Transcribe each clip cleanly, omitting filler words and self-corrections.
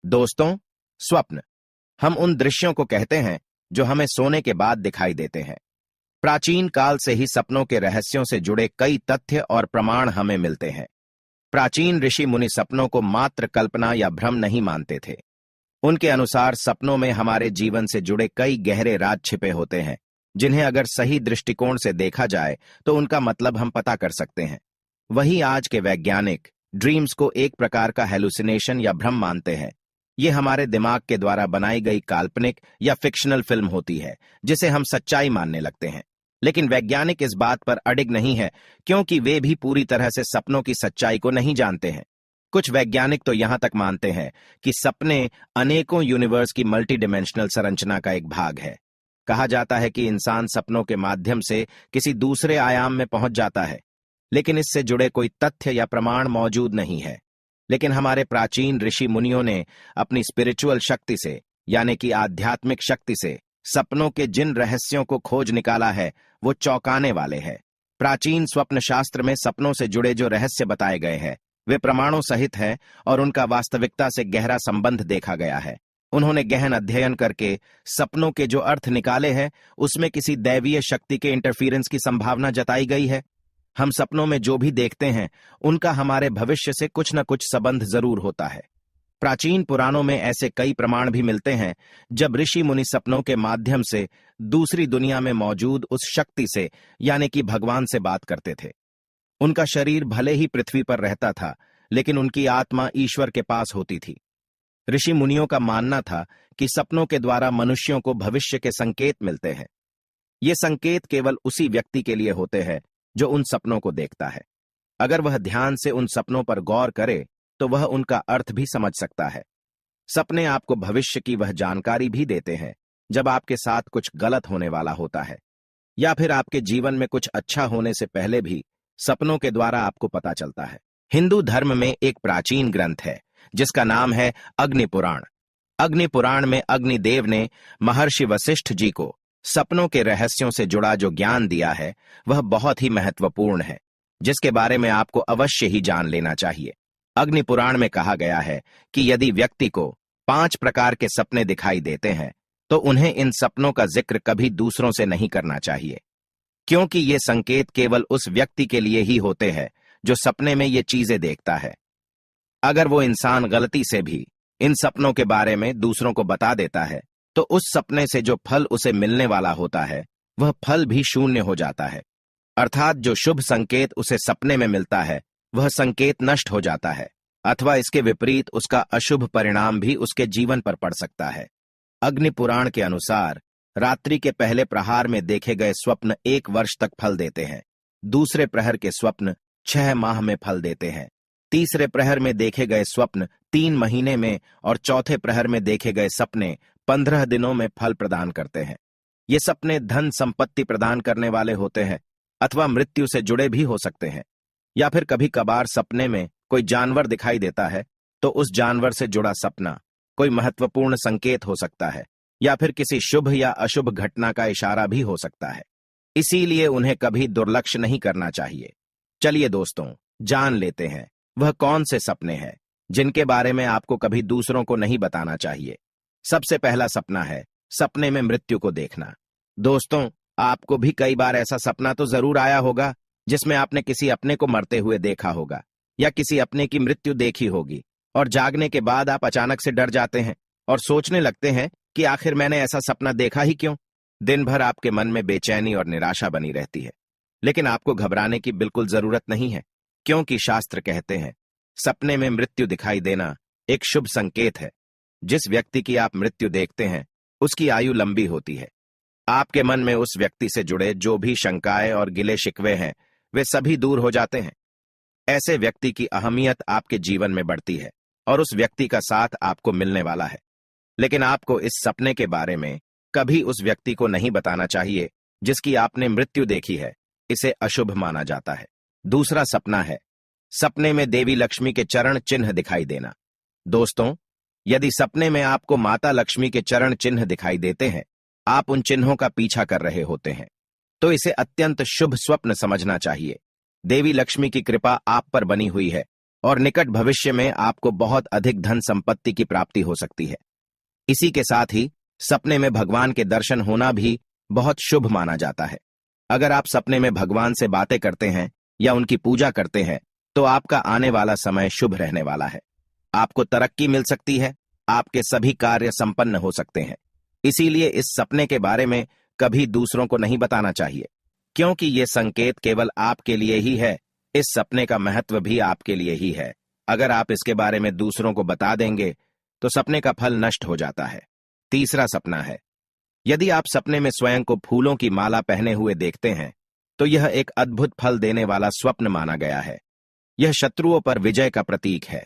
दोस्तों, स्वप्न हम उन दृश्यों को कहते हैं जो हमें सोने के बाद दिखाई देते हैं। प्राचीन काल से ही सपनों के रहस्यों से जुड़े कई तथ्य और प्रमाण हमें मिलते हैं। प्राचीन ऋषि मुनि सपनों को मात्र कल्पना या भ्रम नहीं मानते थे। उनके अनुसार सपनों में हमारे जीवन से जुड़े कई गहरे राज छिपे होते हैं, जिन्हें अगर सही दृष्टिकोण से देखा जाए तो उनका मतलब हम पता कर सकते हैं। वहीं आज के वैज्ञानिक ड्रीम्स को एक प्रकार का हेलुसिनेशन या भ्रम मानते हैं। ये हमारे दिमाग के द्वारा बनाई गई काल्पनिक या फिक्शनल फिल्म होती है, जिसे हम सच्चाई मानने लगते हैं। लेकिन वैज्ञानिक इस बात पर अडिग नहीं है, क्योंकि वे भी पूरी तरह से सपनों की सच्चाई को नहीं जानते हैं। कुछ वैज्ञानिक तो यहां तक मानते हैं कि सपने अनेकों यूनिवर्स की मल्टी डिमेंशनल संरचना का एक भाग है। कहा जाता है कि इंसान सपनों के माध्यम से किसी दूसरे आयाम में पहुंच जाता है, लेकिन इससे जुड़े कोई तथ्य या प्रमाण मौजूद नहीं है। लेकिन हमारे प्राचीन ऋषि मुनियों ने अपनी स्पिरिचुअल शक्ति से, यानी कि आध्यात्मिक शक्ति से, सपनों के जिन रहस्यों को खोज निकाला है वो चौंकाने वाले हैं। प्राचीन स्वप्न शास्त्र में सपनों से जुड़े जो रहस्य बताए गए हैं वे प्रमाणों सहित हैं और उनका वास्तविकता से गहरा संबंध देखा गया है। उन्होंने गहन अध्ययन करके सपनों के जो अर्थ निकाले हैं उसमें किसी दैवीय शक्ति के इंटरफीरेंस की संभावना जताई गई है। हम सपनों में जो भी देखते हैं उनका हमारे भविष्य से कुछ न कुछ संबंध जरूर होता है। प्राचीन पुराणों में ऐसे कई प्रमाण भी मिलते हैं जब ऋषि मुनि सपनों के माध्यम से दूसरी दुनिया में मौजूद उस शक्ति से, यानी कि भगवान से बात करते थे। उनका शरीर भले ही पृथ्वी पर रहता था, लेकिन उनकी आत्मा ईश्वर के पास होती थी। ऋषि मुनियों का मानना था कि सपनों के द्वारा मनुष्यों को भविष्य के संकेत मिलते हैं। ये संकेत केवल उसी व्यक्ति के लिए होते हैं जो उन सपनों को देखता है। अगर वह ध्यान से उन सपनों पर गौर करे तो वह उनका अर्थ भी समझ सकता है। सपने आपको भविष्य की वह जानकारी भी देते हैं जब आपके साथ कुछ गलत होने वाला होता है, या फिर आपके जीवन में कुछ अच्छा होने से पहले भी सपनों के द्वारा आपको पता चलता है। हिंदू धर्म में एक प्राचीन ग्रंथ है जिसका नाम है अग्नि पुराण। अग्नि पुराण में अग्निदेव ने महर्षि वशिष्ठ जी को सपनों के रहस्यों से जुड़ा जो ज्ञान दिया है वह बहुत ही महत्वपूर्ण है, जिसके बारे में आपको अवश्य ही जान लेना चाहिए। अग्नि पुराण में कहा गया है कि यदि व्यक्ति को 5 प्रकार के सपने दिखाई देते हैं तो उन्हें इन सपनों का जिक्र कभी दूसरों से नहीं करना चाहिए, क्योंकि ये संकेत केवल उस व्यक्ति के लिए ही होते हैं जो सपने में ये चीजें देखता है। अगर वो इंसान गलती से भी इन सपनों के बारे में दूसरों को बता देता है तो उस सपने से जो फल उसे मिलने वाला होता है वह फल भी शून्य हो जाता है। अर्थात जो शुभ संकेत उसे सपने में मिलता है वह संकेत नष्ट हो जाता है, अथवा इसके विपरीत उसका अशुभ परिणाम भी उसके जीवन पर पड़ सकता है। अग्नि पुराण के अनुसार रात्रि के पहले प्रहार में देखे गए स्वप्न 1 वर्ष तक फल देते हैं, दूसरे प्रहर के स्वप्न 6 माह में फल देते हैं, तीसरे प्रहर में देखे गए स्वप्न 3 महीने में और चौथे प्रहर में देखे गए सपने 15 दिनों में फल प्रदान करते हैं। ये सपने धन संपत्ति प्रदान करने वाले होते हैं, अथवा मृत्यु से जुड़े भी हो सकते हैं। या फिर कभी कभार सपने में कोई जानवर दिखाई देता है तो उस जानवर से जुड़ा सपना कोई महत्वपूर्ण संकेत हो सकता है, या फिर किसी शुभ या अशुभ घटना का इशारा भी हो सकता है। इसीलिए उन्हें कभी दुर्लक्ष्य नहीं करना चाहिए। चलिए दोस्तों, जान लेते हैं वह कौन से सपने हैं जिनके बारे में आपको कभी दूसरों को नहीं बताना चाहिए। सबसे पहला सपना है सपने में मृत्यु को देखना। दोस्तों, आपको भी कई बार ऐसा सपना तो जरूर आया होगा जिसमें आपने किसी अपने को मरते हुए देखा होगा या किसी अपने की मृत्यु देखी होगी, और जागने के बाद आप अचानक से डर जाते हैं और सोचने लगते हैं कि आखिर मैंने ऐसा सपना देखा ही क्यों। दिन भर आपके मन में बेचैनी और निराशा बनी रहती है। लेकिन आपको घबराने की बिल्कुल जरूरत नहीं है, क्योंकि शास्त्र कहते हैं सपने में मृत्यु दिखाई देना एक शुभ संकेत है। जिस व्यक्ति की आप मृत्यु देखते हैं उसकी आयु लंबी होती है। आपके मन में उस व्यक्ति से जुड़े जो भी शंकाएं और गिले शिकवे हैं वे सभी दूर हो जाते हैं। ऐसे व्यक्ति की अहमियत आपके जीवन में बढ़ती है और उस व्यक्ति का साथ आपको मिलने वाला है। लेकिन आपको इस सपने के बारे में कभी उस व्यक्ति को नहीं बताना चाहिए जिसकी आपने मृत्यु देखी है, इसे अशुभ माना जाता है। दूसरा सपना है सपने में देवी लक्ष्मी के चरण चिन्ह दिखाई देना। दोस्तों, यदि सपने में आपको माता लक्ष्मी के चरण चिन्ह दिखाई देते हैं, आप उन चिन्हों का पीछा कर रहे होते हैं, तो इसे अत्यंत शुभ स्वप्न समझना चाहिए। देवी लक्ष्मी की कृपा आप पर बनी हुई है और निकट भविष्य में आपको बहुत अधिक धन संपत्ति की प्राप्ति हो सकती है। इसी के साथ ही सपने में भगवान के दर्शन होना भी बहुत शुभ माना जाता है। अगर आप सपने में भगवान से बातें करते हैं या उनकी पूजा करते हैं तो आपका आने वाला समय शुभ रहने वाला है। आपको तरक्की मिल सकती है, आपके सभी कार्य संपन्न हो सकते हैं। इसीलिए इस सपने के बारे में कभी दूसरों को नहीं बताना चाहिए, क्योंकि ये संकेत केवल आपके लिए ही है। इस सपने का महत्व भी आपके लिए ही है। अगर आप इसके बारे में दूसरों को बता देंगे तो सपने का फल नष्ट हो जाता है। तीसरा सपना है, यदि आप सपने में स्वयं को फूलों की माला पहने हुए देखते हैं तो यह एक अद्भुत फल देने वाला स्वप्न माना गया है। यह शत्रुओं पर विजय का प्रतीक है।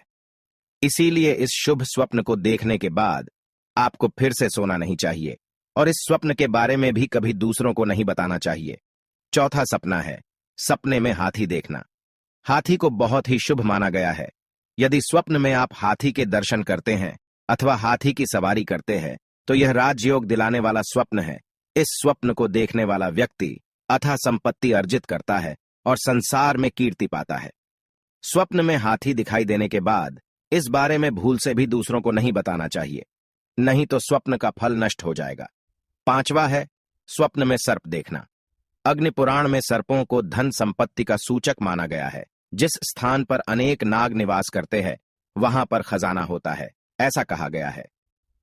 इसीलिए इस शुभ स्वप्न को देखने के बाद आपको फिर से सोना नहीं चाहिए और इस स्वप्न के बारे में भी कभी दूसरों को नहीं बताना चाहिए। चौथा सपना है, सपने में हाथी देखना। हाथी को बहुत ही शुभ माना गया है। यदि स्वप्न में आप हाथी के दर्शन करते हैं अथवा हाथी की सवारी करते हैं तो यह राजयोग दिलाने वाला स्वप्न है। इस स्वप्न को देखने वाला व्यक्ति अथाह संपत्ति अर्जित करता है और संसार में कीर्ति पाता है। स्वप्न में हाथी दिखाई देने के बाद इस बारे में भूल से भी दूसरों को नहीं बताना चाहिए, नहीं तो स्वप्न का फल नष्ट हो जाएगा। पांचवा है, स्वप्न में सर्प देखना। अग्नि पुराण में सर्पों को धन संपत्ति का सूचक माना गया है। जिस स्थान पर अनेक नाग निवास करते हैं वहां पर खजाना होता है, ऐसा कहा गया है।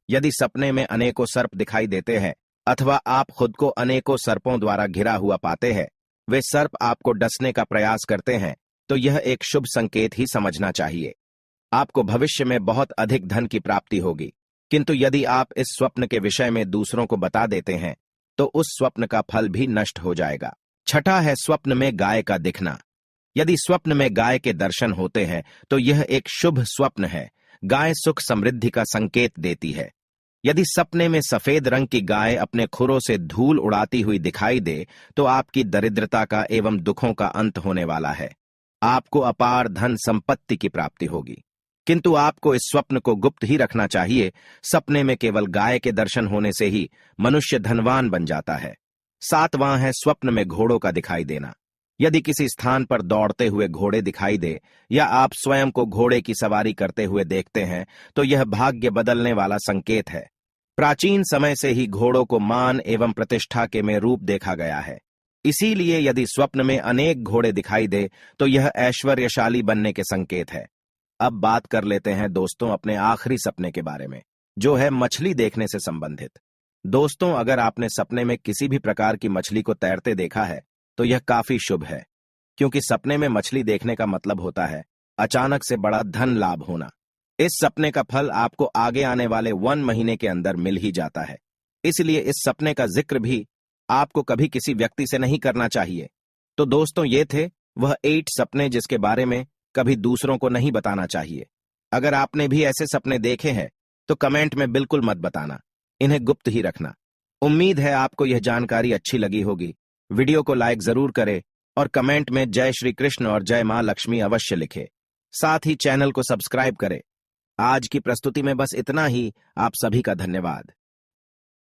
यदि सपने में अनेकों सर्प दिखाई देते हैं अथवा आप खुद को अनेकों सर्पों द्वारा घिरा हुआ पाते हैं, वे सर्प आपको डसने का प्रयास करते हैं, तो यह एक शुभ संकेत ही समझना चाहिए। आपको भविष्य में बहुत अधिक धन की प्राप्ति होगी, किंतु यदि आप इस स्वप्न के विषय में दूसरों को बता देते हैं तो उस स्वप्न का फल भी नष्ट हो जाएगा। छठा है, स्वप्न में गाय का दिखना। यदि स्वप्न में गाय के दर्शन होते हैं तो यह एक शुभ स्वप्न है। गाय सुख समृद्धि का संकेत देती है। यदि सपने में सफेद रंग की गाय अपने खुरों से धूल उड़ाती हुई दिखाई दे तो आपकी दरिद्रता का एवं दुखों का अंत होने वाला है। आपको अपार धन संपत्ति की प्राप्ति होगी, किंतु आपको इस स्वप्न को गुप्त ही रखना चाहिए। सपने में केवल गाय के दर्शन होने से ही मनुष्य धनवान बन जाता है। सातवां है, स्वप्न में घोड़ों का दिखाई देना। यदि किसी स्थान पर दौड़ते हुए घोड़े दिखाई दे या आप स्वयं को घोड़े की सवारी करते हुए देखते हैं तो यह भाग्य बदलने वाला संकेत है। प्राचीन समय से ही घोड़ों को मान एवं प्रतिष्ठा के में रूप देखा गया है। इसीलिए यदि स्वप्न में अनेक घोड़े दिखाई दे तो यह ऐश्वर्यशाली बनने के संकेत है। अब बात कर लेते हैं दोस्तों अपने आखिरी सपने के बारे में, जो है मछली देखने से संबंधित। दोस्तों, अगर आपने सपने में किसी भी प्रकार की मछली को तैरते देखा है तो यह काफी शुभ है, क्योंकि सपने में मछली देखने का मतलब होता है अचानक से बड़ा धन लाभ होना। इस सपने का फल आपको आगे आने वाले 1 महीने के अंदर मिल ही जाता है। इसलिए इस सपने का जिक्र भी आपको कभी किसी व्यक्ति से नहीं करना चाहिए। तो दोस्तों, ये थे वह 8 सपने जिसके बारे में कभी दूसरों को नहीं बताना चाहिए। अगर आपने भी ऐसे सपने देखे हैं तो कमेंट में बिल्कुल मत बताना, इन्हें गुप्त ही रखना। उम्मीद है आपको यह जानकारी अच्छी लगी होगी। वीडियो को लाइक जरूर करें और कमेंट में जय श्री कृष्ण और जय मां लक्ष्मी अवश्य लिखें। साथ ही चैनल को सब्सक्राइब करें। आज की प्रस्तुति में बस इतना ही। आप सभी का धन्यवाद।